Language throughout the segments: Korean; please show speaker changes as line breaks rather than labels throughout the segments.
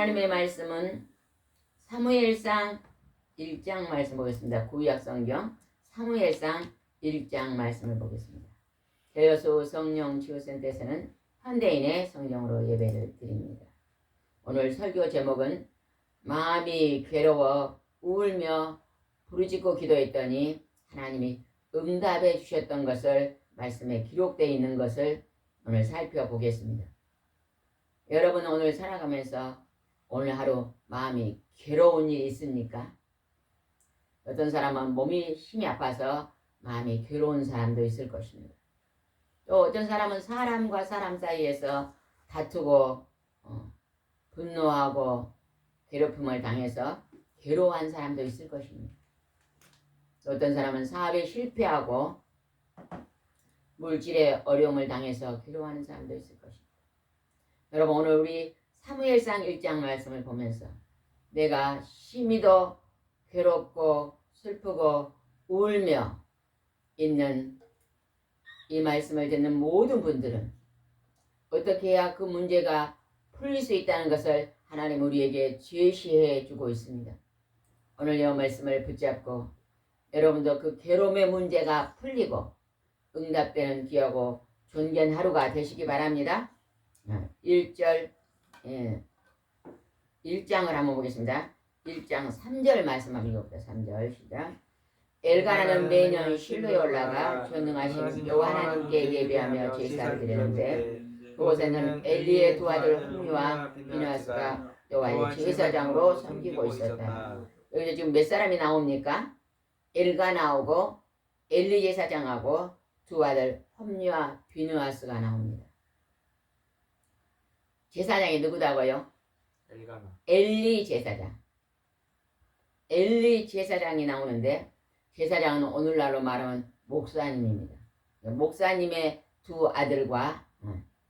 하나님의 말씀은 사무엘상 1장 말씀 보겠습니다. 구약 성경 사무엘상 1장 말씀을 보겠습니다. 대여소 성령 치유센터에서는 현대인의 성경으로 예배를 드립니다. 오늘 설교 제목은 마음이 괴로워 울며 부르짖고 기도했더니 하나님이 응답해 주셨던 것을 말씀에 기록되어 있는 것을 오늘 살펴보겠습니다. 여러분 오늘 살아가면서 오늘 하루 마음이 괴로운 일이 있습니까? 어떤 사람은 몸이 힘이 아파서 마음이 괴로운 사람도 있을 것입니다. 또 어떤 사람은 사람과 사람 사이에서 다투고 분노하고 괴롭힘을 당해서 괴로워한 사람도 있을 것입니다. 또 어떤 사람은 사업에 실패하고 물질의 어려움을 당해서 괴로워하는 사람도 있을 것입니다. 여러분 오늘 우리 사무엘상 1장 말씀을 보면서 내가 심히도 괴롭고 슬프고 울며 있는 이 말씀을 듣는 모든 분들은 어떻게 해야 그 문제가 풀릴 수 있다는 것을 하나님 우리에게 제시해 주고 있습니다. 오늘 이 말씀을 붙잡고 여러분도 그 괴로움의 문제가 풀리고 응답되는 귀하고 존귀한 하루가 되시기 바랍니다. 1절 1장을 한번 보겠습니다. 1장 3절 말씀 한번 읽어봅니다. 3절 시작. 엘가나는 매년 실로에 올라가 전능하신 여호와 하나님께 예배하며 제사를 드리는데 그곳에는 엘리의 두 아들 홈리와 비느하스가 여호와의 제사장으로 섬기고 있었다. 여기서 지금 몇 사람이 나옵니까? 엘가 나오고 엘리 제사장하고 두 아들 홈리와 비느하스가 나옵니다. 제사장이 누구다고요? 엘리 제사장. 엘리 제사장이 나오는데 제사장은 오늘날로 말하면 목사님입니다. 목사님의 두 아들과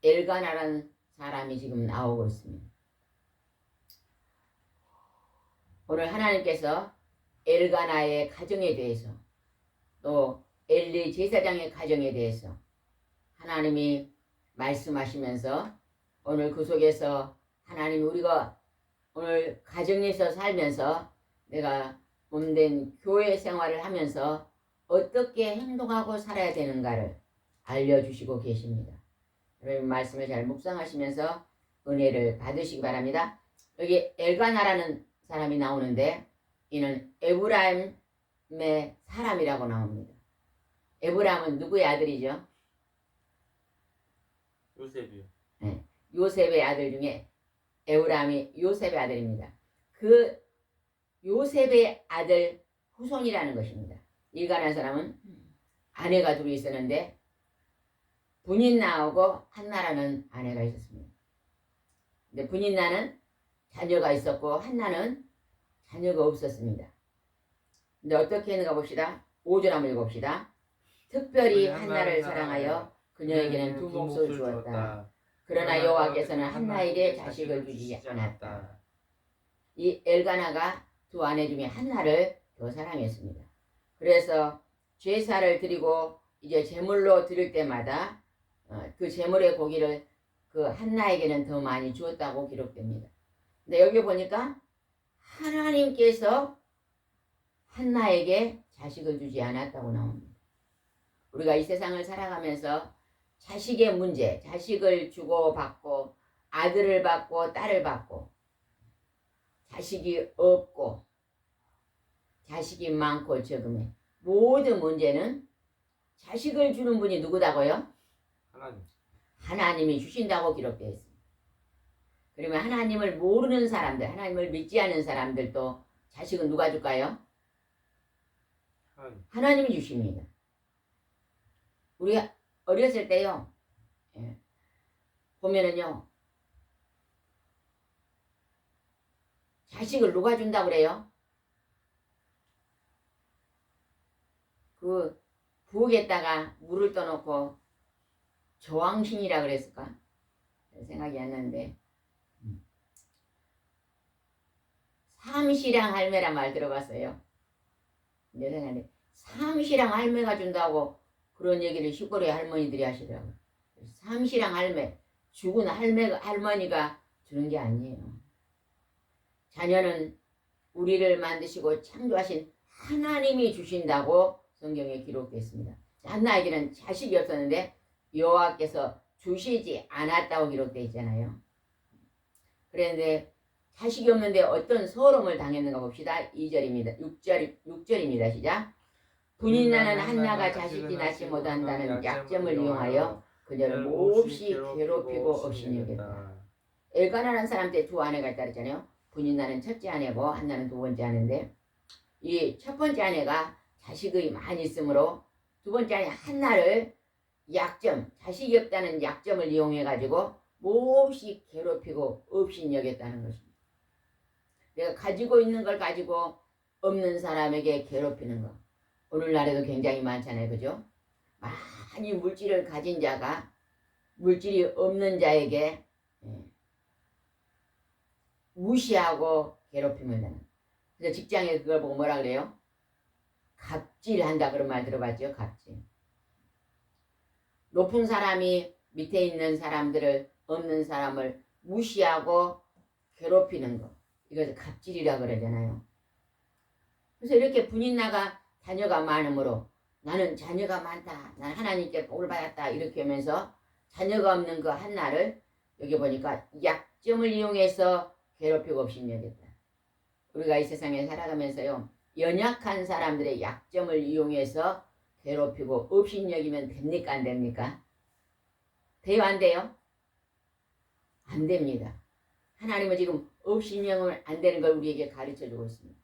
엘가나라는 사람이 지금 나오고 있습니다. 오늘 하나님께서 엘가나의 가정에 대해서 또 엘리 제사장의 가정에 대해서 하나님이 말씀하시면서 오늘 그 속에서 하나님 우리가 오늘 가정에서 살면서 내가 몸된 교회 생활을 하면서 어떻게 행동하고 살아야 되는가를 알려주시고 계십니다. 여러분 말씀을 잘 묵상하시면서 은혜를 받으시기 바랍니다. 여기 엘가나라는 사람이 나오는데 이는 에브라임의 사람이라고 나옵니다. 에브라임은 누구의 아들이죠?
요셉이요.
네, 요셉의 아들 중에 에브라임이 요셉의 아들입니다. 그 요셉의 아들 후손이라는 것입니다. 일가나 사람은 아내가 둘이 있었는데 분인나하고 한나라는 아내가 있었습니다. 근데 분인나는 자녀가 있었고 한나는 자녀가 없었습니다. 근데 어떻게 했는가 봅시다. 5절 한번 읽어봅시다. 특별히 한나를 사랑하여 그녀에게는 두 몫을 주었다. 그러나 여호와께서는 한나에게 자식을 주지 않았다. 이 엘가나가 두 아내 중에 한나를 더 사랑했습니다. 그래서 제사를 드리고 이제 제물로 드릴 때마다 그 제물의 고기를 그 한나에게는 더 많이 주었다고 기록됩니다. 근데 여기 보니까 하나님께서 한나에게 자식을 주지 않았다고 나옵니다. 우리가 이 세상을 살아가면서 자식의 문제, 자식을 주고 받고 아들을 받고 딸을 받고 자식이 없고 자식이 많고 적음에 모든 문제는 자식을 주는 분이 누구다고요?
하나님.
하나님이 주신다고 기록되어 있습니다. 그러면 하나님을 모르는 사람들, 하나님을 믿지 않는 사람들도 자식은 누가 줄까요? 하나님이 주십니다. 우리가 어렸을 때요, 보면은요, 자식을 누가 준다고 그래요? 그 부엌에다가 물을 떠놓고 조왕신이라 그랬을까? 생각이 안 나는데 삼시랑 할매란 말 들어봤어요. 내 생각에 삼시랑 할매가 준다고 그런 얘기를 시골의 할머니들이 하시더라고요. 삼시랑 할매, 죽은 할머니가 주는 게 아니에요. 자녀는 우리를 만드시고 창조하신 하나님이 주신다고 성경에 기록되어 있습니다. 한나에게는 자식이 없었는데 여호와께서 주시지 않았다고 기록되어 있잖아요. 그런데 자식이 없는데 어떤 서러움을 당했는가 봅시다. 2절입니다. 6절입니다. 시작. 분인나는 한나가 자식이 낳지 못한다는 약점을 이용하여 그녀를 몹시 괴롭히고 업신여겼다. 엘가나라는 사람한테 두 아내가 있다 그랬잖아요. 분인나는 첫째 아내고 한나는 두 번째 아내인데 이 첫 번째 아내가 자식이 많이 있으므로 두 번째 아내 한나를 약점, 자식이 없다는 약점을 이용해 가지고 몹시 괴롭히고 업신여겼다는 것입니다. 내가 가지고 있는 걸 가지고 없는 사람에게 괴롭히는 거. 오늘날에도 굉장히 많잖아요. 그죠? 많이 물질을 가진 자가 물질이 없는 자에게 무시하고 괴롭힘을 하는. 그래서 직장에 그걸 보고 뭐라 그래요? 갑질한다 그런 말 들어봤죠? 갑질. 높은 사람이 밑에 있는 사람들을 없는 사람을 무시하고 괴롭히는 거. 이것을 갑질이라 그러잖아요. 그래서 이렇게 분인나가 자녀가 많으므로 나는 자녀가 많다. 나는 하나님께 복을 받았다. 이렇게 하면서 자녀가 없는 그 한나를 여기 보니까 약점을 이용해서 괴롭히고 업신여겼다. 우리가 이 세상에 살아가면서요. 연약한 사람들의 약점을 이용해서 괴롭히고 업신여기면 됩니까? 안 됩니까? 돼요? 안 돼요? 안 됩니다. 하나님은 지금 업신여기면 안 되는 걸 우리에게 가르쳐주고 있습니다.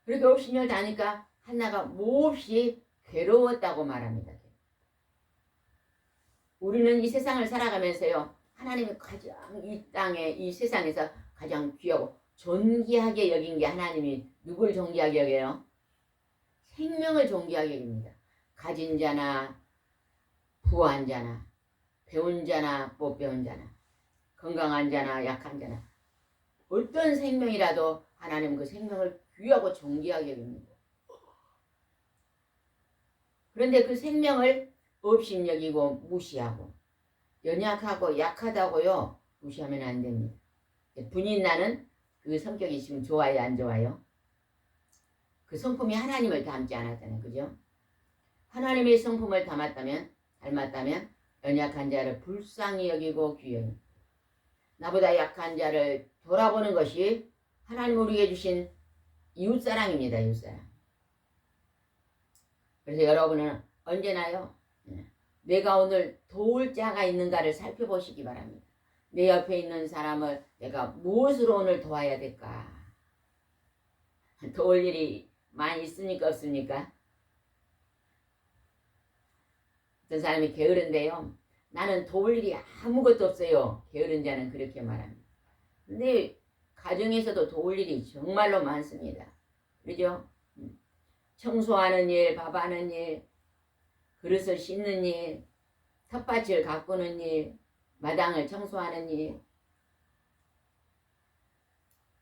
그렇게 업신여를 다니까 한나가 몹시 괴로웠다고 말합니다. 우리는 이 세상을 살아가면서요. 하나님이 가장 이 땅에 이 세상에서 가장 귀하고 존귀하게 여긴 게 하나님이 누굴 존귀하게 여겨요? 생명을 존귀하게 여깁니다. 가진 자나 부한 자나 배운 자나 못 배운 자나 건강한 자나 약한 자나 어떤 생명이라도 하나님은 그 생명을 귀하고 존귀하게 여깁니다. 그런데 그 생명을 업신여기고 무시하고 연약하고 약하다고요 무시하면 안 됩니다. 분인나는 그 성격이 지금 좋아요 안 좋아요? 그 성품이 하나님을 닮지 않았잖아요. 그죠? 하나님의 성품을 닮았다면 연약한 자를 불쌍히 여기고 귀여워. 나보다 약한 자를 돌아보는 것이 하나님 우리에게 주신 이웃사랑입니다. 이웃사랑. 그래서 여러분은 언제나요? 내가 오늘 도울 자가 있는가를 살펴보시기 바랍니다. 내 옆에 있는 사람을 내가 무엇으로 오늘 도와야 될까? 도울 일이 많이 있습니까? 없습니까? 어떤 사람이 게으른데요. 나는 도울 일이 아무것도 없어요. 게으른 자는 그렇게 말합니다. 근데 가정에서도 도울 일이 정말로 많습니다. 그죠? 청소하는 일, 밥하는 일, 그릇을 씻는 일, 텃밭을 가꾸는 일, 마당을 청소하는 일,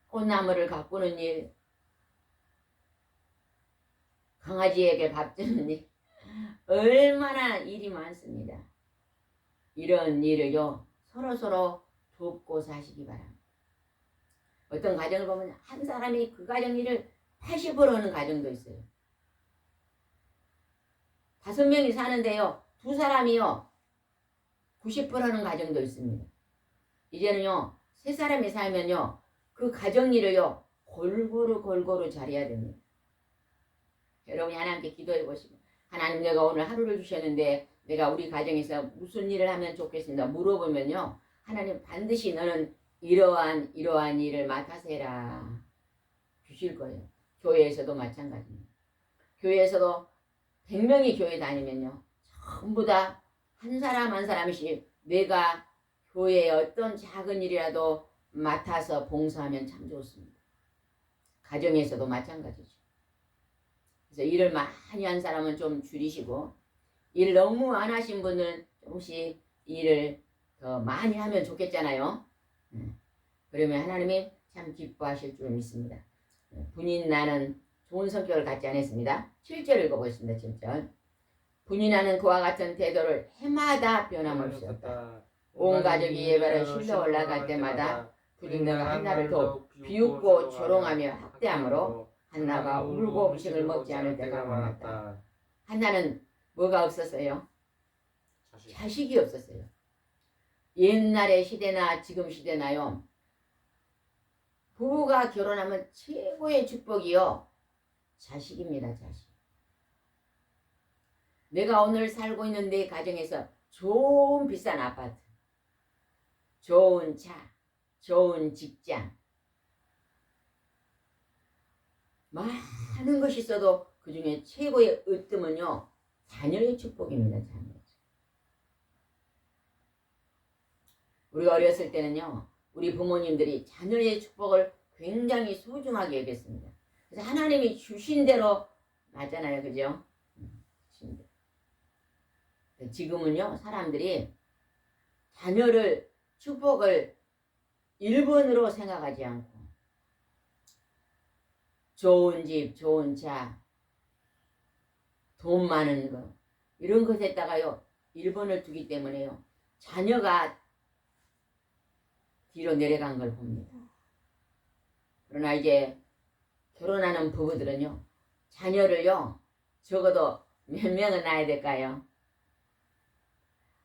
꽃나무를 가꾸는 일, 강아지에게 밥 주는 일, 얼마나 일이 많습니다. 이런 일을요 서로서로 돕고 사시기 바랍니다. 어떤 가정을 보면 한 사람이 그 가정 일을 80% 하는 가정도 있어요. 5명이 사는데요 2사람이요 90% 하는 가정도 있습니다. 이제는요 3사람이 살면요 그 가정 일을요 골고루 잘해야 됩니다. 여러분이 하나님께 기도해 보시고, 하나님, 내가 오늘 하루를 주셨는데 내가 우리 가정에서 무슨 일을 하면 좋겠습니다 물어보면요 하나님 반드시 너는 이러한 일을 맡아서 해라 주실 거예요. 교회에서도 마찬가지입니다. 교회에서도 100명이 교회 다니면요 전부 다 한 사람 한 사람씩 내가 교회의 어떤 작은 일이라도 맡아서 봉사하면 참 좋습니다. 가정에서도 마찬가지죠. 그래서 일을 많이 한 사람은 좀 줄이시고, 일 너무 안 하신 분은 조금씩 일을 더 많이 하면 좋겠잖아요. 그러면 하나님이 참 기뻐하실 줄 믿습니다. 분인 나는 좋은 성격을 갖지 않았습니다. 7절 읽어보겠습니다. 7절. 분이 나는 그와 같은 태도를 해마다 변함없이 없다. 온 가족이 예배를 실러 올라갈 때마다 분인나가 한나를 더 비웃고 조롱하며 학대함으로 한나가 울고 음식을 먹지 않을 때가 많았다. 한나는 뭐가 없었어요? 자식이 없었어요. 옛날의 시대나 지금 시대나요 부부가 결혼하면 최고의 축복이요 자식입니다. 자식. 내가 오늘 살고 있는 내 가정에서 좋은 비싼 아파트, 좋은 차, 좋은 직장, 많은 것이 있어도 그 중에 최고의 으뜸은요 자녀의 축복입니다. 자녀. 우리가 어렸을 때는요 우리 부모님들이 자녀의 축복을 굉장히 소중하게 여겼습니다. 그래서 하나님이 주신 대로 맞잖아요. 그죠? 주신 대로. 지금은요 사람들이 자녀를 축복을 1번으로 생각하지 않고 좋은 집, 좋은 차, 돈 많은 거 이런 것에다가요 1번을 두기 때문에요 자녀가 뒤로 내려간 걸 봅니다. 그러나 이제 결혼하는 부부들은요 자녀를요 적어도 몇 명은 낳아야 될까요?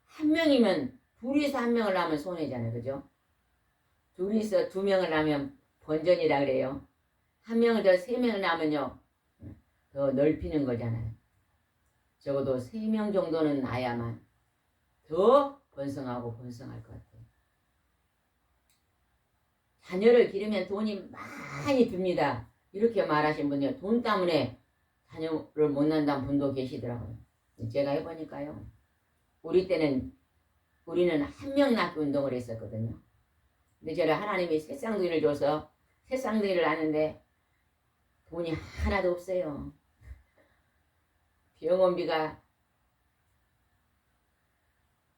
한 명이면 둘이서 한 명을 낳으면 손해잖아요. 그죠? 둘이서 2명을 낳으면 번전이라 그래요. 한 명을 더 3명을 낳으면요 더 넓히는 거잖아요. 적어도 3명 정도는 낳아야만 더 번성하고 번성할 것 같아요. 자녀를 기르면 돈이 많이 듭니다. 이렇게 말하신 분이요 돈 때문에 자녀를 못 낳는다는 분도 계시더라고요. 제가 해보니까요 우리는 한 명 낳기 운동을 했었거든요. 근데 저를 하나님이 새 쌍둥이를 줘서 새 쌍둥이를 낳는데 돈이 하나도 없어요. 병원비가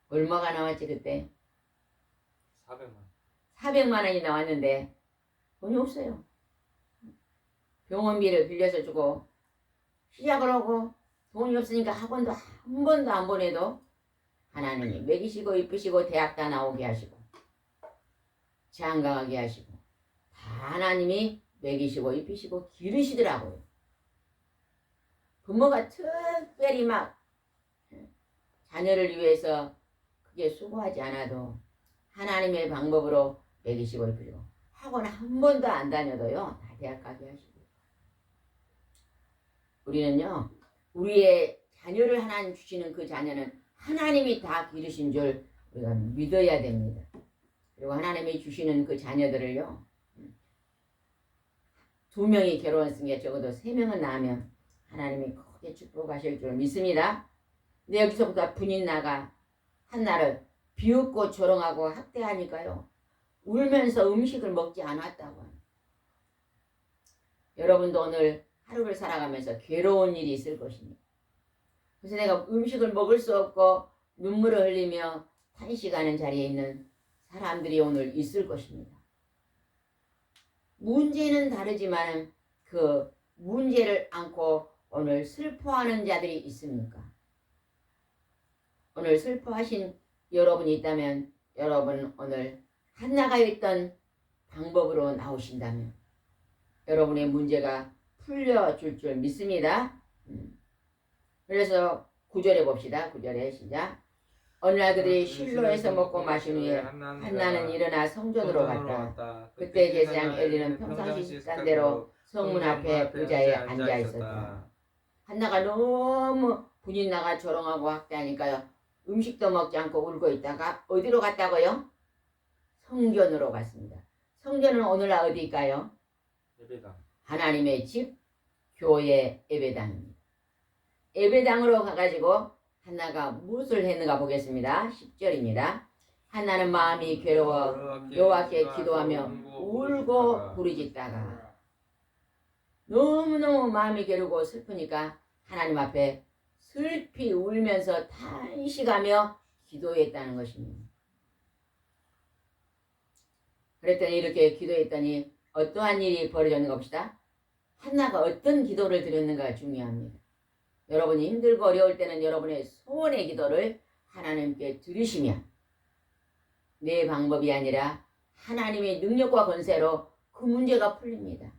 얼마가 나왔지 그때? 400만 원이 나왔는데 돈이 없어요. 병원비를 빌려서 주고 시작을 하고 돈이 없으니까 학원도 한 번도 안 보내도 하나님이 먹이시고 이쁘시고 대학 다 나오게 하시고 장가가게 하시고 다 하나님이 먹이시고 입히시고 기르시더라고요. 부모가 특별히 막 자녀를 위해서 크게 수고하지 않아도 하나님의 방법으로 먹이시고 입히시고 학원 한 번도 안 다녀도요 다 대학 가게 하시고 우리는요 우리의 자녀를 하나님 주시는 그 자녀는 하나님이 다 기르신 줄 우리가 믿어야 됩니다. 그리고 하나님이 주시는 그 자녀들을요. 2명이 결혼했으니까 적어도 3명은 낳으면 하나님이 크게 축복하실 줄 믿습니다. 근데 여기서부터 분인 나가 한나를 비웃고 조롱하고 학대하니까요. 울면서 음식을 먹지 않았다고. 여러분도 오늘 하루를 살아가면서 괴로운 일이 있을 것입니다. 그래서 내가 음식을 먹을 수 없고 눈물을 흘리며 탄식하는 자리에 있는 사람들이 오늘 있을 것입니다. 문제는 다르지만 그 문제를 안고 오늘 슬퍼하는 자들이 있습니까? 오늘 슬퍼하신 여러분이 있다면 여러분 오늘 한나가 있던 방법으로 나오신다면 여러분의 문제가 풀려줄 줄 믿습니다. 그래서 9절에 봅시다. 9절에 시작. 어느 날 그들이 실로에서 먹고 마신 후에 한나는 일어나 성전으로 갔다. 그때 제사장 엘리는 평상시 습관대로 성문 앞에 의자에 앉아 있었다. 한나가 너무 분이 나가 조롱하고 학대하니까요. 음식도 먹지 않고 울고 있다가 어디로 갔다고요? 성전으로 갔습니다. 성전은 오늘날 어디일까요?
예배당.
하나님의 집, 교회 예배당입니다. 예배당으로 가가지고 한나가 무엇을 했는가 보겠습니다. 10절입니다. 한나는 마음이 괴로워 여호와께 기도하며 울고 부르짖다가 너무너무 마음이 괴롭고 슬프니까 하나님 앞에 슬피 울면서 탄식하며 기도했다는 것입니다. 그랬더니 이렇게 기도했더니 어떠한 일이 벌어졌는가 봅시다. 한나가 어떤 기도를 드렸는가 중요합니다. 여러분이 힘들고 어려울 때는 여러분의 소원의 기도를 하나님께 드리시면 내 방법이 아니라 하나님의 능력과 권세로 그 문제가 풀립니다.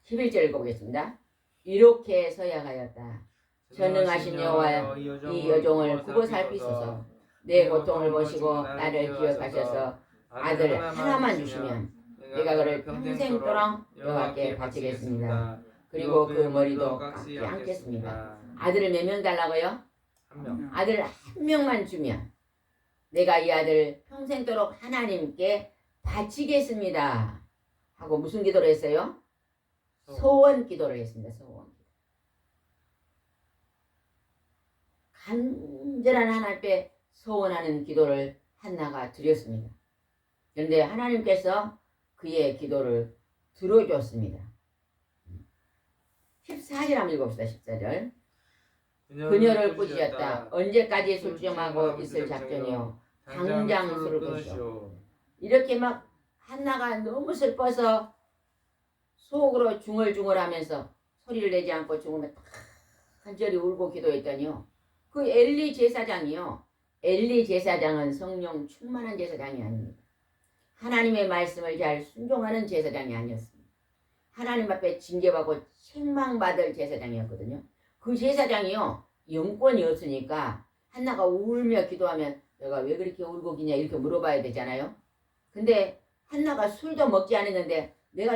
11절 읽어보겠습니다. 이렇게 서약하였다. 전능하신 여호와여 이 여종을 굽어 살피소서. 내 고통을 보시고 나를 기억하셔서 아들 하나만 주시면 내가 그를 평생도록 여호와께 바치겠습니다. 그리고 그 머리도 깎지 않겠습니다. 아들을 몇 명 달라고요?
1명.
아들 1명만 주면 내가 이 아들 평생도록 하나님께 바치겠습니다. 하고 무슨 기도를 했어요? 소원 기도를 했습니다. 소원 기도. 간절한 하나님께 소원하는 기도를 한나가 드렸습니다. 그런데 하나님께서 그의 기도를 들어줬습니다. 14절 한번 읽어봅시다. 14절. 그녀를 꾸짖었다. 언제까지 술주정하고 있을 작전이요. 당장 술을 끊으시오. 이렇게 막 한나가 너무 슬퍼서 속으로 중얼중얼하면서 소리를 내지 않고 죽으면 간절히 울고 기도했더니요. 그 엘리 제사장이요. 엘리 제사장은 성령 충만한 제사장이 아닙니다. 하나님의 말씀을 잘 순종하는 제사장이 아니었습니다. 하나님 앞에 징계받고 책망받을 제사장이었거든요. 그 제사장이요. 영권이 없으니까 한나가 울며 기도하면 내가 왜 그렇게 울고 기냐 이렇게 물어봐야 되잖아요. 근데 한나가 술도 먹지 않았는데 내가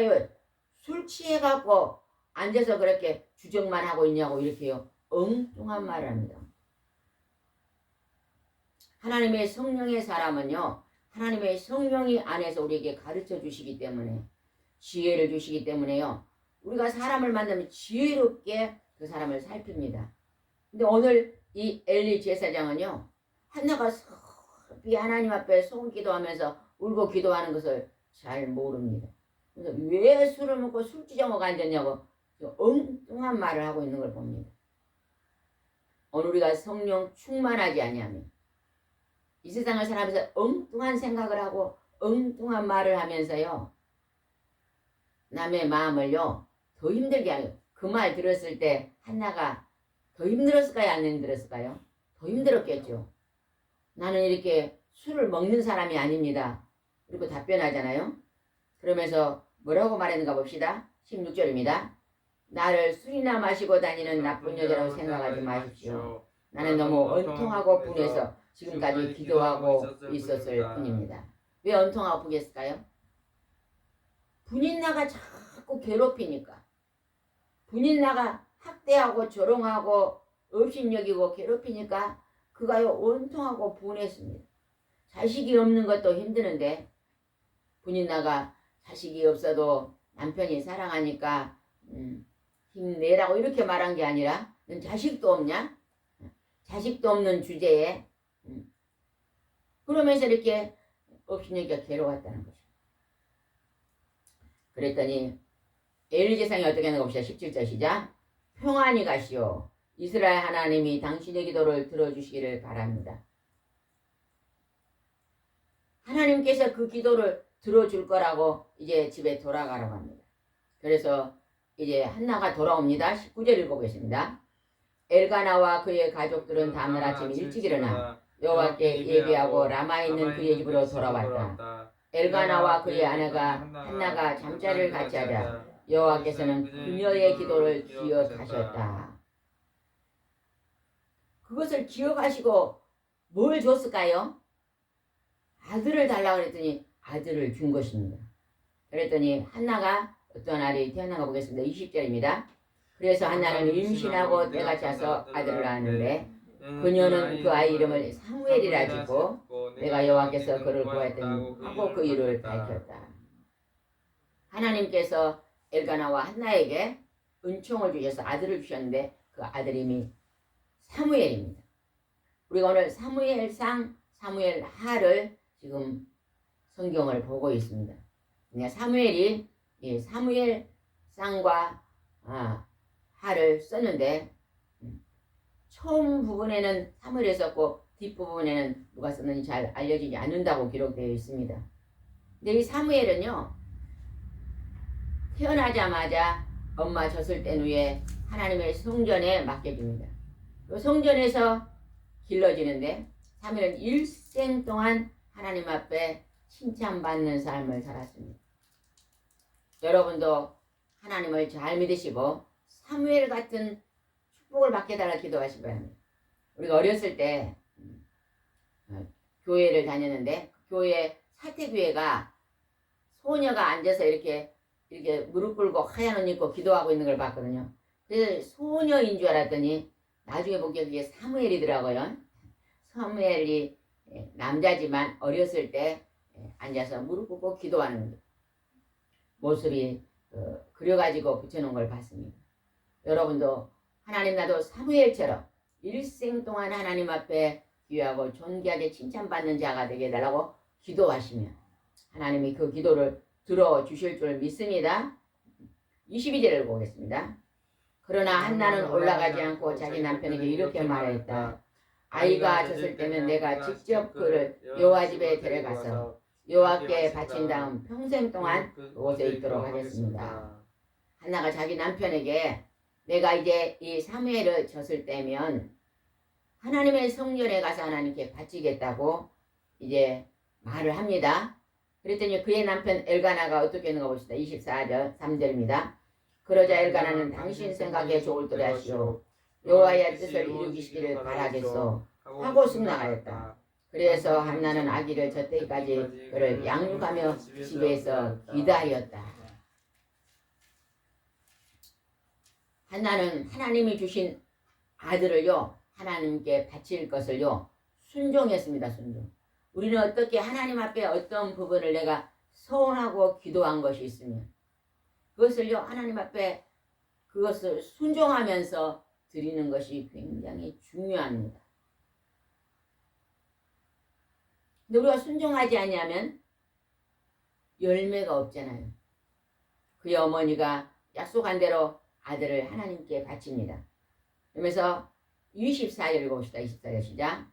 술 취해갖고 앉아서 그렇게 주정만 하고 있냐고 이렇게요. 엉뚱한 말을 합니다. 하나님의 성령의 사람은요. 하나님의 성령이 안에서 우리에게 가르쳐 주시기 때문에 지혜를 주시기 때문에요. 우리가 사람을 만나면 지혜롭게 그 사람을 살핍니다. 근데 오늘 이 엘리 제사장은요. 한나가 슬피 하나님 앞에 소원 기도하면서 울고 기도하는 것을 잘 모릅니다. 그래서 왜 술을 먹고 술주정하고 앉았냐고 엉뚱한 말을 하고 있는 걸 봅니다. 오늘 우리가 성령 충만하지 아니하면 이 세상을 살아가면서 엉뚱한 생각을 하고 엉뚱한 말을 하면서요. 남의 마음을요. 더 힘들게 하는 그 말 들었을 때 한나가 더 힘들었을까요? 안 힘들었을까요? 더 힘들었겠죠. 나는 이렇게 술을 먹는 사람이 아닙니다. 그리고 답변하잖아요. 그러면서 뭐라고 말했는가 봅시다. 16절입니다. 나를 술이나 마시고 다니는 나쁜 여자라고 생각하지 마십시오. 나는 너무 언통하고 분해서 지금까지 기도하고 있었을 뿐입니다. 왜 언통하고 분했을까요? 분인나가 자꾸 괴롭히니까. 분인나가 학대하고 조롱하고 업신여기고 괴롭히니까 그가요 원통하고 분했습니다. 자식이 없는 것도 힘드는데 분인나가 자식이 없어도 남편이 사랑하니까 힘내라고 이렇게 말한 게 아니라 넌 자식도 없냐? 자식도 없는 주제에 그러면서 이렇게 없으니까 괴로웠다는 것이죠. 그랬더니 엘리제상이 어떻게 하는 가 봅시다. 17절 시작. 평안히 가시오. 이스라엘 하나님이 당신의 기도를 들어주시기를 바랍니다. 하나님께서 그 기도를 들어줄 거라고 이제 집에 돌아가라고 합니다. 그래서 이제 한나가 돌아옵니다. 19절 읽어보겠습니다. 엘가나와 그의 가족들은 다음날 아침 일찍 일어나 여호와께 예배하고 라마에 있는 그의 집으로 돌아왔다. 엘가나와 그의 아내가 한나가 잠자리를 같이 하자 여호와께서는 그녀의 기도를 기억하셨다. 그것을 기억하시고 뭘 줬을까요? 아들을 달라고 그랬더니 아들을 준 것입니다. 그랬더니 한나가 어떤 아들이 태어난 거 보겠습니다. 20절입니다. 그래서 한나는 임신하고 때가 차서 아들을 낳았는데 그녀는 그 아이 이름을 사무엘이라 짓고 내가 여호와께서 그를 구하였더니 하고 그 이름을 밝혔다. 하나님께서 엘가나와 한나에게 은총을 주셔서 아들을 주셨는데 그 아들 이름이 사무엘입니다. 우리가 오늘 사무엘상, 사무엘하를 지금 성경을 보고 있습니다. 사무엘이 사무엘상과 하를 썼는데 처음 부분에는 사무엘이 썼고 뒷부분에는 누가 썼는지 잘 알려지지 않는다고 기록되어 있습니다. 근데 이 사무엘은요 태어나자마자 엄마 젖을 뗀 후에 하나님의 성전에 맡겨집니다. 그 성전에서 길러지는데 사무엘은 일생 동안 하나님 앞에 칭찬받는 삶을 살았습니다. 여러분도 하나님을 잘 믿으시고 사무엘 같은 축복을 받게 달라 기도하시기 바랍니다. 우리가 어렸을 때 교회를 다녔는데 교회 사택교회가 소녀가 앉아서 이렇게 무릎 꿇고 하얀 옷 입고 기도하고 있는 걸 봤거든요. 그래서 소녀인 줄 알았더니 나중에 보기에 그게 사무엘이더라고요. 사무엘이 남자지만 어렸을 때 앉아서 무릎 꿇고 기도하는 모습이 그려가지고 붙여놓은 걸 봤습니다. 여러분도 하나님 나도 사무엘처럼 일생 동안 하나님 앞에 귀하고 존귀하게 칭찬받는 자가 되게 해달라고 기도하시면 하나님이 그 기도를 들어주실 줄 믿습니다. 22절을 보겠습니다. 그러나 한나는 올라가지 않고 자기 남편에게 이렇게 말했다. 아이가 졌을 때는 내가 직접 그를 여호와 집에 데려가서 여호와께 바친 다음 평생 동안 그곳에 있도록 하겠습니다. 한나가 자기 남편에게 내가 이제 이 사무엘을 졌을 때면 하나님의 성전에 가서 하나님께 바치겠다고 이제 말을 합니다. 그랬더니 그의 남편 엘가나가 어떻게 했는가 봅시다. 24절 3절입니다. 그러자 엘가나는 당신 생각에 좋을 도리 하시오. 여호와의 뜻을 이루기시기를 바라겠소 하고 승낙하였다. 그래서 한나는 아기를 젖때까지 그를 양육하며 집에서 기다렸다. 한나는 하나님이 주신 아들을요 하나님께 바칠 것을요 순종했습니다. 순종. 우리는 어떻게 하나님 앞에 어떤 부분을 내가 서운하고 기도한 것이 있으면 그것을요 하나님 앞에 그것을 순종하면서 드리는 것이 굉장히 중요합니다. 근데 우리가 순종하지 않으면 열매가 없잖아요. 그의 어머니가 약속한 대로 아들을 하나님께 바칩니다. 그러면서 24절 읽어봅시다. 24절 시작.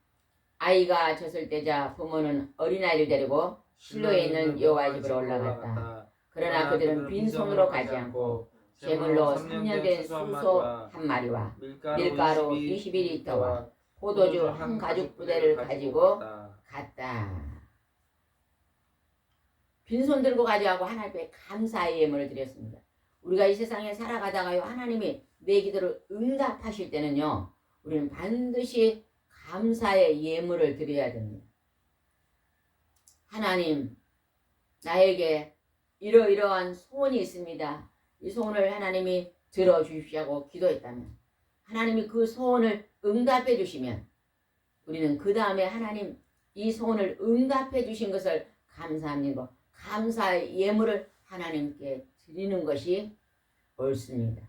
아이가 졌을 때자 부모는 어린아이를 데리고 실로에 있는 여호와의 집으로 올라갔다. 그러나 그들은 빈손으로 가지 않고 제물로 3년 된 수소 한 마리와 밀가루 21리터와 포도주 한 가죽 부대를 가지고 갔다. 빈손 들고 가져가고 하나님께 감사의 예물을 드렸습니다. 우리가 이 세상에 살아가다가요 하나님이 내 기도를 응답하실 때는요 우리는 반드시 감사의 예물을 드려야 됩니다. 하나님 나에게 이러이러한 소원이 있습니다. 이 소원을 하나님이 들어주십시오 하고 기도했다면 하나님이 그 소원을 응답해 주시면 우리는 그 다음에 하나님 이 소원을 응답해 주신 것을 감사합니다. 감사의 예물을 하나님께 드리는 것이 옳습니다.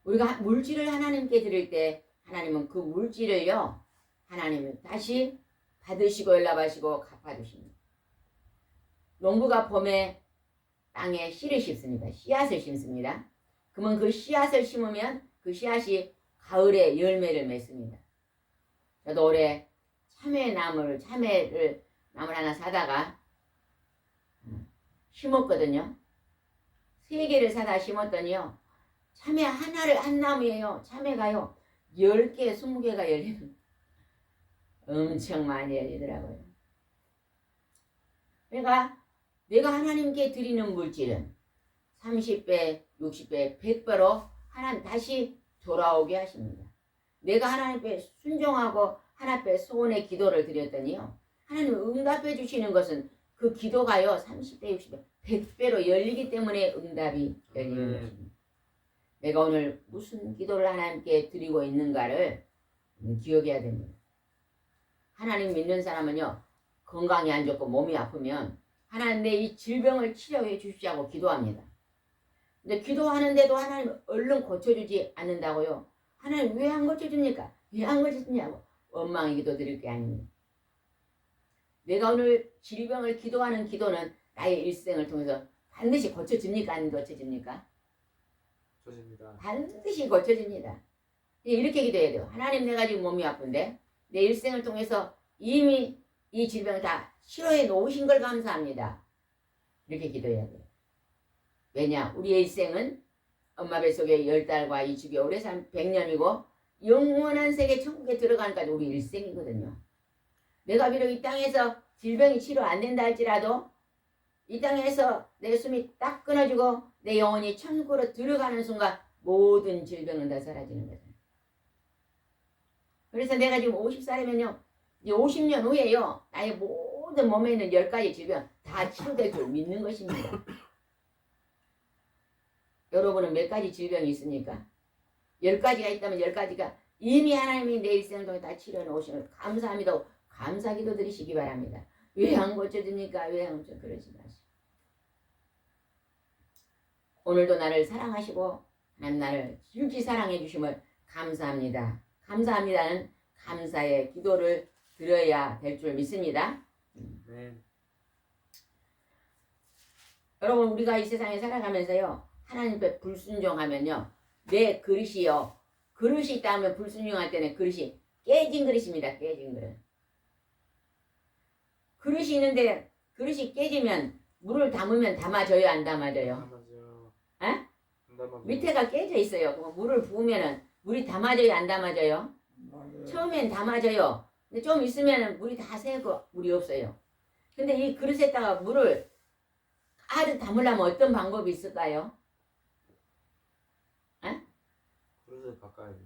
우리가 물질을 하나님께 드릴 때 하나님은 그 물질을요, 하나님은 다시 받으시고 연락하시고 갚아주십니다. 농부가 봄에 땅에 씨를 심습니다. 씨앗을 심습니다. 그러면 그 씨앗을 심으면 그 씨앗이 가을에 열매를 맺습니다. 저도 올해 참외를 나물 하나 사다가 심었거든요. 3개를 사다 심었더니요, 참외 한 나무에요, 참외가요 10개 20개가 열리는, 엄청 많이 열리더라고요. 그러니까 내가 하나님께 드리는 물질은 30배, 60배, 100배로 하나님 다시 돌아오게 하십니다. 내가 하나님 앞에 순종하고 하나님 앞에 소원의 기도를 드렸더니요, 하나님 응답해 주시는 것은 그 기도가요 30배, 60배, 100배로 열리기 때문에 응답이 열리는 것입니다. 내가 오늘 무슨 기도를 하나님께 드리고 있는가를 기억해야 됩니다. 하나님 믿는 사람은요, 건강이 안 좋고 몸이 아프면 하나님 내 이 질병을 치료해 주시자고 기도합니다. 근데 기도하는데도 하나님 얼른 고쳐주지 않는다고요. 하나님 왜 안 고쳐줍니까? 왜 안 고쳐주냐고 원망의 기도 드릴 게 아닙니다. 내가 오늘 질병을 기도하는 기도는 나의 일생을 통해서 반드시 고쳐집니까? 안 고쳐집니까?
고쳐집니다.
반드시 고쳐집니다. 이렇게 기도해야 돼요. 하나님, 내가 지금 몸이 아픈데 내 일생을 통해서 이미 이 질병을 다 치료해 놓으신 걸 감사합니다. 이렇게 기도해야 돼요. 왜냐? 우리의 일생은 엄마 뱃속에 10달과 20개월에 산 100년이고 영원한 세계 천국에 들어가는까지 우리 일생이거든요. 내가 비록 이 땅에서 질병이 치료 안 된다 할지라도 이 땅에서 내 숨이 딱 끊어지고 내 영혼이 천국으로 들어가는 순간 모든 질병은 다 사라지는 거죠. 그래서 내가 지금 50살이면요, 이제 50년 후에요, 나의 모든 몸에 있는 10가지 질병 다 치료될 줄 믿는 것입니다. 여러분은 몇 가지 질병이 있습니까? 10가지가 있다면 10가지가 이미 하나님이 내 일생을 통해 다 치료해 놓으시면 감사합니다. 감사기도 드리시기 바랍니다. 왜 안 고쳐집니까? 왜 안 고쳐? 그러지 마시고. 오늘도 나를 사랑하시고 하나님 나를 지극히 사랑해 주심을 감사합니다. 감사합니다는 감사의 기도를 드려야 될 줄 믿습니다.
네.
여러분, 우리가 이 세상에 살아가면서요, 하나님 앞에 불순종하면요, 내 그릇이요, 그릇이 있다면 불순종할 때는 그릇이 깨진 그릇입니다. 깨진 그릇. 그릇이 있는데 그릇이 깨지면 물을 담으면 담아져요, 안 담아져요?
담아져요.
에?
안 담아져요.
밑에가 깨져 있어요. 그럼 물을 부으면은 물이 담아져요, 안 담아져요?
맞아요.
처음엔 담아져요. 근데 좀 있으면은 물이 다 새고 물이 없어요. 근데 이 그릇에다가 물을 가득 담으려면 어떤 방법이 있을까요?
그릇을 바꿔야 돼.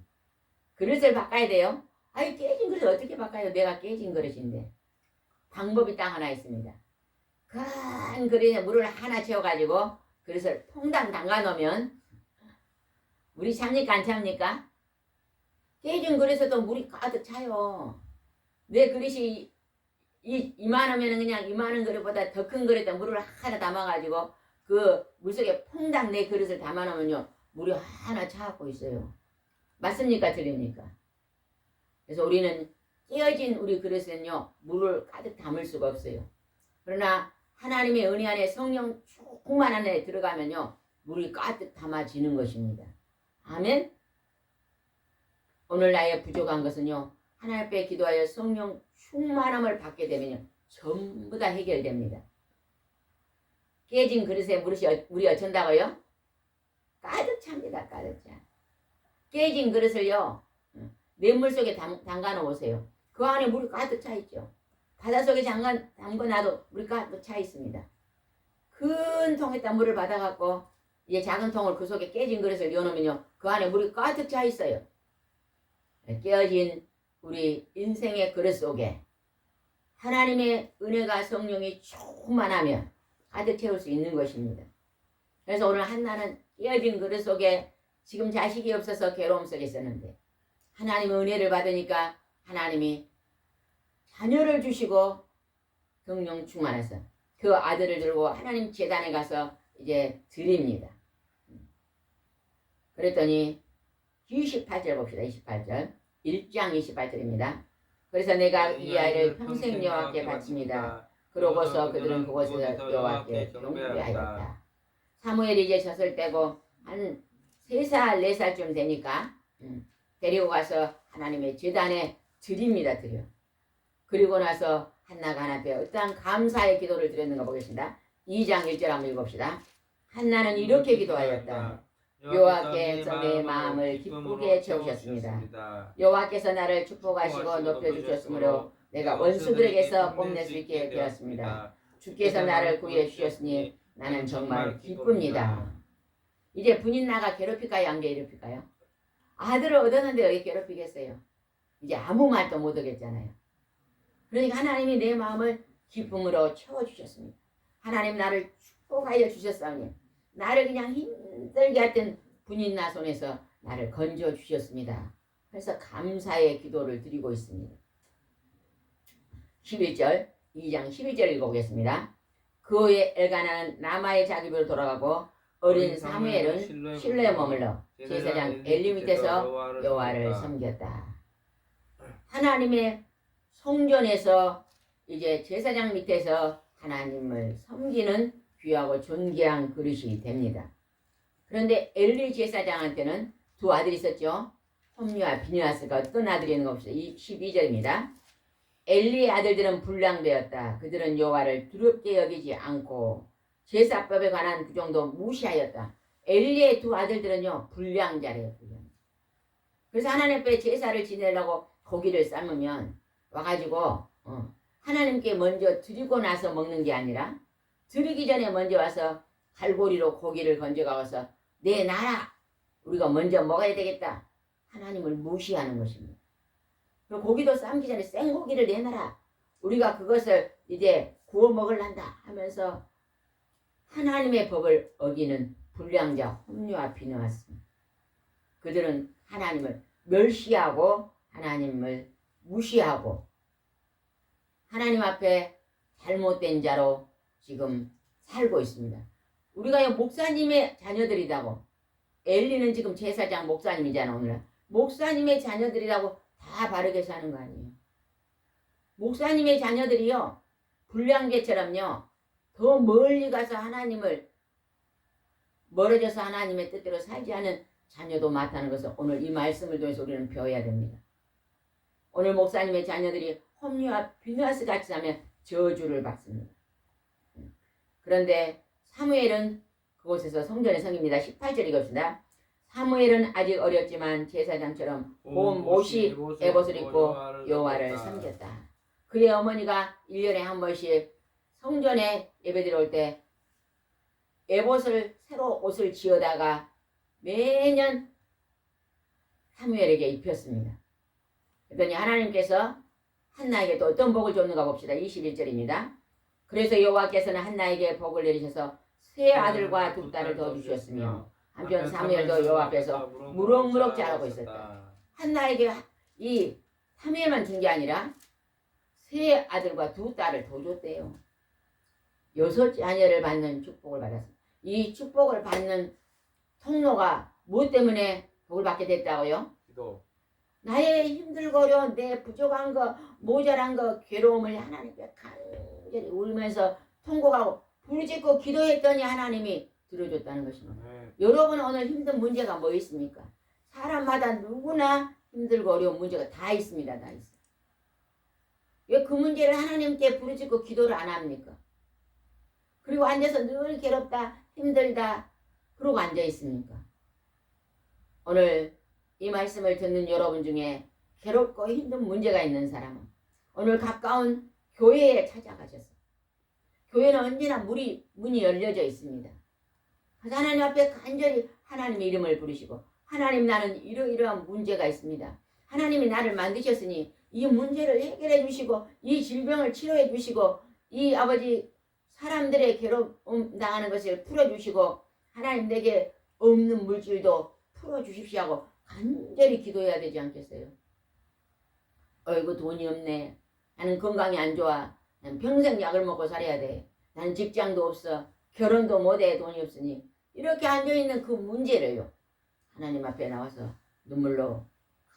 그릇을 바꿔야 돼요? 아이, 깨진 그릇을 어떻게 바꿔요? 내가 깨진 그릇인데. 방법이 딱 하나 있습니다. 큰 그릇에 물을 하나 채워가지고 그릇을 퐁당 담가 놓으면 물이 찹니까 안 찹니까? 깨진 그릇에도 물이 가득 차요. 내 그릇이 이만하면 그냥 이만한 그릇보다 더 큰 그릇에 물을 하나 담아가지고 그 물속에 퐁당 내 그릇을 담아 놓으면요, 물이 하나 차갖고 있어요. 맞습니까? 틀립니까? 그래서 우리는 깨어진 우리 그릇에는요, 물을 가득 담을 수가 없어요. 그러나 하나님의 은혜 안에 성령 충만 안에 들어가면요, 물이 가득 담아지는 것입니다. 아멘. 오늘 나의 부족한 것은요, 하나님 앞에 기도하여 성령 충만함을 받게 되면요, 전부 다 해결됩니다. 깨진 그릇에 물이 어쩐다고요? 가득 찹니다. 가득 차. 깨진 그릇을요, 냇물 속에 담가 놓으세요. 그 안에 물이 가득 차 있죠. 바닷속에 담궈놔도 물이 가득 차 있습니다. 큰 통에다 물을 받아갖고 이제 작은 통을 그 속에 깨진 그릇을 넣어놓으면요, 그 안에 물이 가득 차 있어요. 깨어진 우리 인생의 그릇 속에 하나님의 은혜가 성령이 충만하면 가득 채울 수 있는 것입니다. 그래서 오늘 한나는 깨어진 그릇 속에 지금 자식이 없어서 괴로움 속에 있었는데 하나님의 은혜를 받으니까 하나님이 자녀를 주시고 성령 충만해서 그 아들을 들고 하나님 제단에 가서 이제 드립니다. 그랬더니 28절 봅시다. 28절 1장 28절입니다. 그래서 내가 이 아이를 평생 여호와께 바칩니다. 그러고서 그들은 그곳에서 여호와께 경배하였다. 사무엘이 이제 젖을 떼고 한 3살 4살쯤 되니까 데리고 가서 하나님의 제단에 드립니다. 드려. 그리고 나서 한나가 하나님 앞에 어떠한 감사의 기도를 드렸는가 보겠습니다. 2장 1절 한번 읽읍시다. 한나는 이렇게 기도하였다. 여호와께서 내 마음을 기쁘게 채우셨습니다. 여호와께서 나를 축복하시고 높여주셨으므로 내가 원수들에게서 뽐낼 수 있게 되었습니다. 주께서 나를 구해 주셨으니 나는 정말 기쁩니다. 이제 분인 나가 괴롭힐까요? 안 괴롭힐까요? 아들을 얻었는데 여기 괴롭히겠어요? 이제 아무 말도 못 하겠잖아요. 그러니까 하나님이 내 마음을 기쁨으로 채워주셨습니다. 하나님 나를 축복하여 주셨사오니 나를 그냥 힘들게 했던 분인나 손에서 나를 건져 주셨습니다. 그래서 감사의 기도를 드리고 있습니다. 11절 2장 11절 읽어보겠습니다. 그 후에 엘가나는 라마의 자기로 돌아가고 어린 사무엘은 실로에 머물러 제사장 엘리 밑에서 여호와를 섬겼다. 하나님의 성전에서 이제 제사장 밑에서 하나님을 섬기는 귀하고 존귀한 그릇이 됩니다. 그런데 엘리 제사장한테는 두 아들이 있었죠. 홈리와 비느하스가 어떤 아들이 있는 가 봅시다. 12절입니다. 엘리의 아들들은 불량되었다. 그들은 여호와를 두렵게 여기지 않고 제사법에 관한 규정도 무시하였다. 엘리의 두 아들들은요 불량자래요. 불량. 그래서 하나님 앞에 제사를 지내려고 고기를 삶으면 와가지고 하나님께 먼저 드리고 나서 먹는 게 아니라 드리기 전에 먼저 와서 갈고리로 고기를 건져가서 내놔라. 우리가 먼저 먹어야 되겠다. 하나님을 무시하는 것입니다. 그리고 고기도 삶기 전에 생고기를 내놔라. 우리가 그것을 이제 구워 먹을란다 하면서 하나님의 법을 어기는 불량자 홈리와 비느하스입니다. 그들은 하나님을 멸시하고 하나님을 무시하고 하나님 앞에 잘못된 자로 지금 살고 있습니다. 우리가 목사님의 자녀들이라고 엘리는 지금 제사장 목사님이잖아. 오늘 목사님의 자녀들이라고 다 바르게 사는 거 아니에요. 목사님의 자녀들이요 불량배처럼요 더 멀리 가서 하나님을 멀어져서 하나님의 뜻대로 살지 않은 자녀도 많다는 것을 오늘 이 말씀을 통해서 우리는 배워야 됩니다. 오늘 목사님의 자녀들이 홈리와 비느하스 같이 하면 저주를 받습니다. 그런데 사무엘은 그곳에서 성전에 섬깁니다. 18절 읽읍시다. 사무엘은 아직 어렸지만 제사장처럼 온 못이 에봇을 입고 여호와를 섬겼다. 그의 어머니가 1년에 한 번씩 성전에 예배드려 올 때 에봇을 새로 옷을 지어다가 매년 사무엘에게 입혔습니다. 그랬더니 하나님께서 한나에게 또 어떤 복을 줬는가 봅시다. 21절입니다. 그래서 여호와께서는 한나에게 복을 내리셔서 세 아들과 두 딸을 더 주셨으며 한편 사무엘도 여호와 앞에서 무럭무럭 자라고 있었다. 한나에게 이 사무엘만 준 게 아니라 세 아들과 두 딸을 더 줬대요. 6 자녀를 받는 축복을 받았습니다. 이 축복을 받는 통로가 무엇 때문에 복을 받게 됐다고요?
기도.
나의 힘들고 어려운 내 부족한 거 모자란 거 괴로움을 하나님께 간절히 울면서 통곡하고 부르짖고 기도했더니 하나님이 들어줬다는 것입니다. 여러분 오늘 힘든 문제가 뭐 있습니까? 사람마다 누구나 힘들고 어려운 문제가 다 있습니다. 다 있어요. 왜 그 문제를 하나님께 부르짖고 기도를 안 합니까? 그리고 앉아서 늘 괴롭다 힘들다 그러고 앉아 있습니까? 오늘 이 말씀을 듣는 여러분 중에 괴롭고 힘든 문제가 있는 사람은 오늘 가까운 교회에 찾아가셔서 교회는 언제나 문이 열려져 있습니다. 그래서 하나님 앞에 간절히 하나님의 이름을 부르시고 하나님 나는 이러이러한 문제가 있습니다. 하나님이 나를 만드셨으니 이 문제를 해결해 주시고 이 질병을 치료해 주시고 이 아버지 사람들의 괴로움 당하는 것을 풀어주시고 하나님 내게 없는 물질도 풀어주십시오 하고 간절히 기도해야 되지 않겠어요? 어이구 돈이 없네. 나는 건강이 안 좋아. 난 평생 약을 먹고 살아야 돼. 나는 직장도 없어. 결혼도 못해. 돈이 없으니. 이렇게 앉아있는 그 문제를요. 하나님 앞에 나와서 눈물로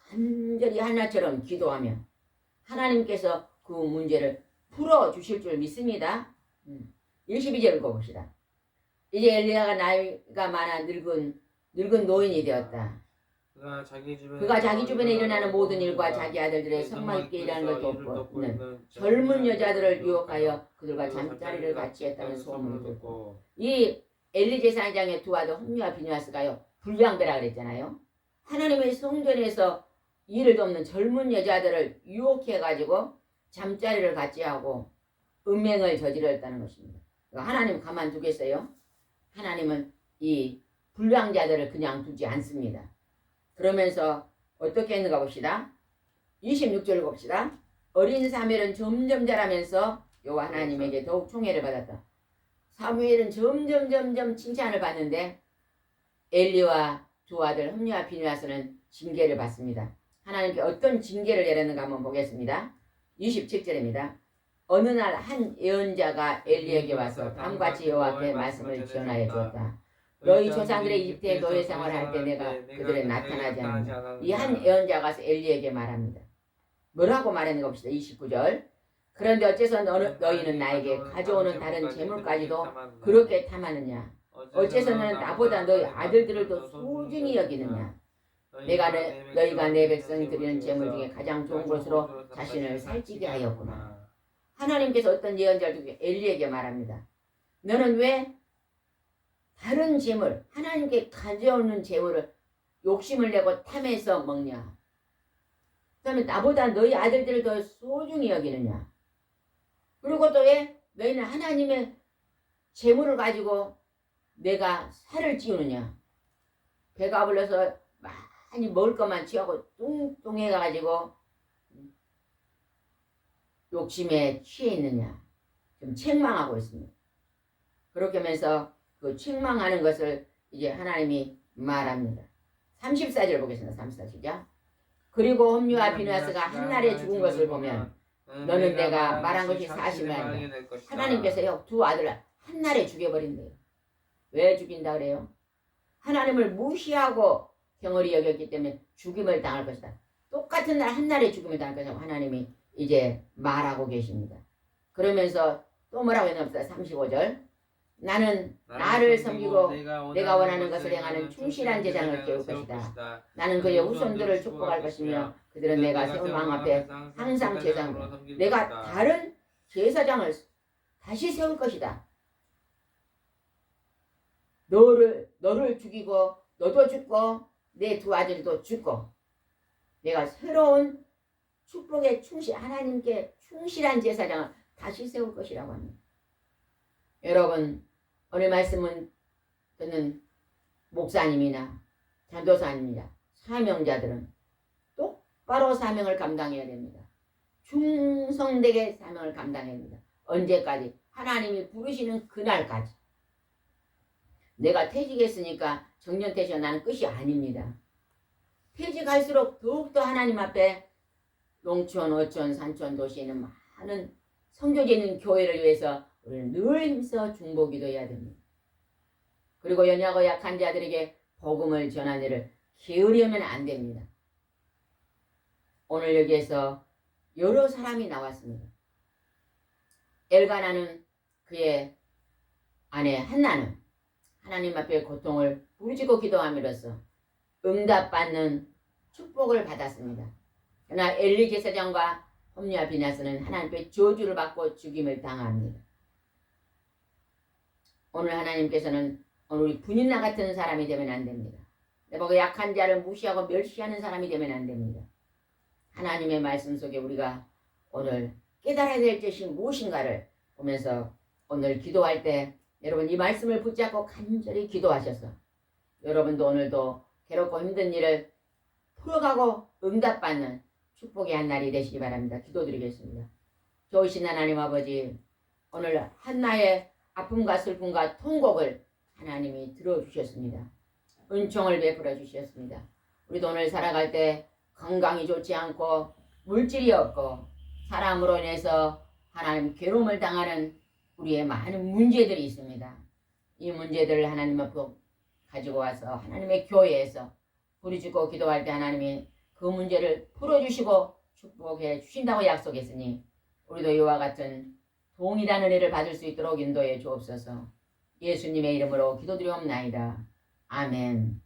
간절히 하나처럼 기도하며 하나님께서 그 문제를 풀어주실 줄 믿습니다. 22절 읽어봅시다. 이제 엘리야가 나이가 많아 늙은 노인이 되었다. 그가 자기 주변에 일어나는 모든 일과 자기 아들들의 성막 있게 일하는 걸 돕고 있는 젊은 여자들을 유혹하여 그들과 잠자리를 같이 했다는 소문을 듣고, 이 엘리 제사장의 두 아들 홈리와 비느하스가요 불량배라 그랬잖아요. 하나님의 성전에서 일을 돕는 젊은 여자들을 유혹해가지고 잠자리를 같이 하고 음행을 저질렀다는 것입니다. 하나님 가만두겠어요? 하나님은 이 불량자들을 그냥 두지 않습니다. 그러면서 어떻게 했는가 봅시다. 26절 봅시다. 어린 사무엘은 점점 자라면서 여호와 하나님에게 더욱 총애를 받았다. 사무엘은 점점 칭찬을 받는데 엘리와 두 아들 홈리와 비느하스는 징계를 받습니다. 하나님께 어떤 징계를 내렸는가 한번 보겠습니다. 27절입니다. 어느 날 한 예언자가 엘리에게 와서 다음같이 여호와께 말씀을 전하여 주었다. 너희 조상들의 이집트에 노예 생활할 때 내가 그들에 나타나지 않았느냐. 이 한 예언자가 와서 엘리에게 말합니다. 뭐라고 말했는가 봅시다. 29절. 그런데 어째서 너희는 나에게 가져오는 다른 재물까지도 그렇게 탐하느냐. 어째서 너는 나보다 너희 아들들을 더 소중히 여기느냐. 너희가 내 백성이 드리는 재물 중에 가장 좋은 것으로 자신을 살찌게 하였구나. 하나님께서 어떤 예언자를 두고 엘리에게 말합니다. 너는 왜 다른 재물, 하나님께 가져오는 재물을 욕심을 내고 탐해서 먹냐. 그 다음에 나보다 너희 아들들을 더 소중히 여기느냐. 그리고 또 왜 너희는 하나님의 재물을 가지고 내가 살을 찌우느냐. 배가 불러서 많이 먹을 것만 취하고 뚱뚱해가지고 욕심에 취해 있느냐. 좀 책망하고 있습니다. 그렇게 하면서 그 책망하는 것을 이제 하나님이 말합니다. 34절 보겠습니다. 34절. 그리고 홈리와 비느하스가 한날에 죽은 것을 보면 너는 내가 말한 것이 사실이 아니다. 하나님께서요 두 아들을 한날에 죽여버린대요. 왜 죽인다 그래요? 하나님을 무시하고 경홀히 여겼기 때문에 죽임을 당할 것이다. 똑같은 날 한날에 죽임을 당할 것이라고 하나님이 이제 말하고 계십니다. 그러면서 또 뭐라고 했냐면 35절. 나는 나를 섬기고 내가 원하는 것을 행하는 충실한 제사장을 세울 것이다. 나는 그의 후손들을 축복할 것이며 그들은 내가 세운 왕 앞에 항상 제사장을 내가 다른 제사장을 다시 세울 것이다. 너를 죽이고 너도 죽고 내 두 아들도 죽고 내가 새로운 축복에 하나님께 충실한 제사장을 다시 세울 것이라고 합니다. 여러분 오늘 말씀은 듣는 목사님이나 전도사님이나 사명자들은 똑바로 사명을 감당해야 됩니다. 충성되게 사명을 감당해야 됩니다. 언제까지? 하나님이 부르시는 그날까지. 내가 퇴직했으니까 정년퇴직은 나는 끝이 아닙니다. 퇴직할수록 더욱더 하나님 앞에 농촌, 어촌, 산촌, 도시에 있는 많은 성교제 있는 교회를 위해서 우리는 늘 힘써 중보기도해야 됩니다. 그리고 연약하고 약한 자들에게 복음을 전하는 일을 게으리하면 안 됩니다. 오늘 여기에서 여러 사람이 나왔습니다. 엘가나는 그의 아내 한나는 하나님 앞에 고통을 부르짖고 기도함으로써 응답받는 축복을 받았습니다. 그러나 엘리 제사장과 홈리와 비느하스는 하나님께 저주를 받고 죽임을 당합니다. 오늘 하나님께서는 오늘 우리 분인나 같은 사람이 되면 안 됩니다. 내가 약한 자를 무시하고 멸시하는 사람이 되면 안 됩니다. 하나님의 말씀 속에 우리가 오늘 깨달아야 될 것이 무엇인가를 보면서 오늘 기도할 때 여러분 이 말씀을 붙잡고 간절히 기도하셔서 여러분도 오늘도 괴롭고 힘든 일을 풀어가고 응답받는 축복의 한 날이 되시기 바랍니다. 기도드리겠습니다. 좋으신 하나님 아버지, 오늘 한나의 아픔과 슬픔과 통곡을 하나님이 들어주셨습니다. 은총을 베풀어 주셨습니다. 우리도 오늘 살아갈 때 건강이 좋지 않고 물질이 없고 사람으로 인해서 하나님 괴로움을 당하는 우리의 많은 문제들이 있습니다. 이 문제들을 하나님 앞에 가지고 와서 하나님의 교회에서 부르짖고 기도할 때 하나님이 그 문제를 풀어주시고 축복해 주신다고 약속했으니 우리도 이와 같은 동일한 은혜를 받을 수 있도록 인도해 주옵소서. 예수님의 이름으로 기도드리옵나이다. 아멘.